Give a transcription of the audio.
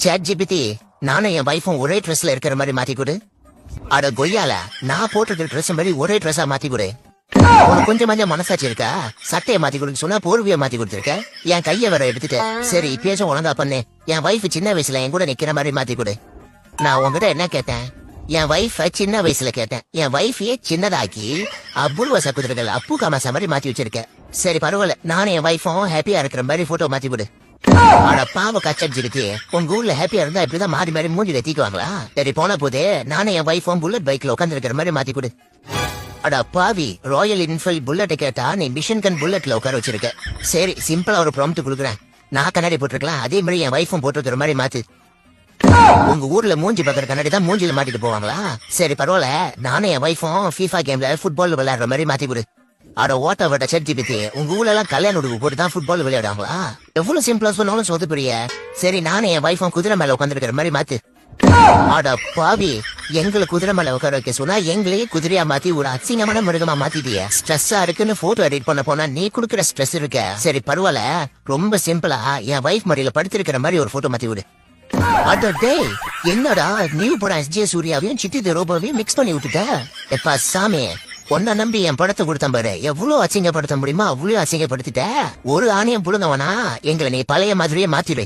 ChatGPT நானும் என் வைஃபும் ஒரே ட்ரெஸ்ல இருக்கிற மாதிரி மாத்தி கொடு. அட கொய்யால, நான் போட்டிருக்கிற ட்ரெஸ் மாதிரி ஒரே ட்ரெஸ்ஸா மாத்தி கொடு. உனக்கு கொஞ்சம் கொஞ்சம் மனசாட்சி இருக்கா? சட்டையை மாத்தி கொடுக்க சொன்னா போர்வையை மாத்தி கொடுத்துருக்க. என் கைய வர எடுத்துட்டு சரி இப்பயாச்சும் ஒழுங்கா பண்ணு. என் வைஃப் சின்ன வயசுல என் கூட நிக்கிற மாதிரி மாத்தி கொடு. நான் உங்ககிட்ட என்ன கேட்டேன்? என் வைஃப சின்ன வயசுல கேட்டேன். என் வைஃபையே சின்னதாக்கி அபூர்வ சகோதரர்கள் அப்பு காமாசா மாதிரி மாத்தி வச்சிருக்கேன். சரி பரவாயில்ல, நானும் என் வைஃபும் ஹாப்பியா இருக்கிற மாதிரி போட்டோ மாத்தி கொடு. அட பாவ கச்சிருக்கு. உங்க ஊர்ல ஹாப்பியா இருந்தா இப்படிதான் மாறி மாறி மூஞ்சில தீக்குவாங்களா? சரி போன போதே நானும் என் வைஃபும் புல்லட் பைக்ல உட்காந்து இருக்கிற மாதிரி மாத்தி கொடு. அட பாவி, ராயல் என்ஃபீல்ட் புல்லட்டை கேட்டா நீ மிஷன் கன் புல்லட்ல உட்கார வச்சிருக்க. சரி சிம்பிளா ஒரு ப்ராம்ப்ட் கொடுக்குறேன். நான் கண்ணாடி போட்டிருக்கலாம், அதே மாதிரி என் வைஃபும் போட்டிருக்கிற மாதிரி மாத்து. உங்க ஊர்ல மூஞ்சி பாக்குற கண்ணாடி தான் மூஞ்சில மாட்டிட்டு போவாங்களா? சரி பரவாயில்ல, நானும் என் வைஃபும் FIFA கேம்ல ஃபுட்பால் விளையாடுற மாதிரி மாத்தி கொடு. அட ஓட்ட வட்ட ChatGPT, உங்க ஊர்ல எல்லாம் கல்யாண உடுப்பு போட்டு தான் ஃபுட்பால் விளையாடுவாங்களா? எவ்வளவு சிம்பிளா சொன்னாலும் சொதுப்புரிய. சரி நானும் என் வைஃபும் குதிரை மேல உட்காந்துருக்கிற மாதிரி மாத்து. அட பாவி, எங்களை குதிரை மேல உட்கார வைக்க சொன்னா எங்களையே குதிரையா மாத்தி ஒரு அசிங்கமான மிருகமா மாத்திட்டிய. ஸ்ட்ரெஸ்ஸா இருக்குன்னு போட்டோ எடிட் பண்ண போனா நீ குடுக்கிற ஸ்ட்ரெஸ் இருக்க. சரி பரவாயில்ல, ரொம்ப சிம்பிளா என் வைஃப் மடியில படுத்திருக்கிற மாதிரி ஒரு போட்டோ மாத்தி விடு. அட டேய், என்னடா நியூ படம் SJ சூர்யாவையும் சித்தி ரோபோவையும் மிக்ஸ் பண்ணி விட்டுட்ட. எப்பா சாமி, உன்ன நம்பி என் படத்தை கொடுத்தேன் பாரு, எவ்வளவு அசிங்கப்படுத்த முடியுமா அவ்வளவு அசிங்கப்படுத்திட்ட. ஒரு ஆணையம் புழுந்தவனா எங்களை நீ பழைய மாதிரியே மாத்திடு.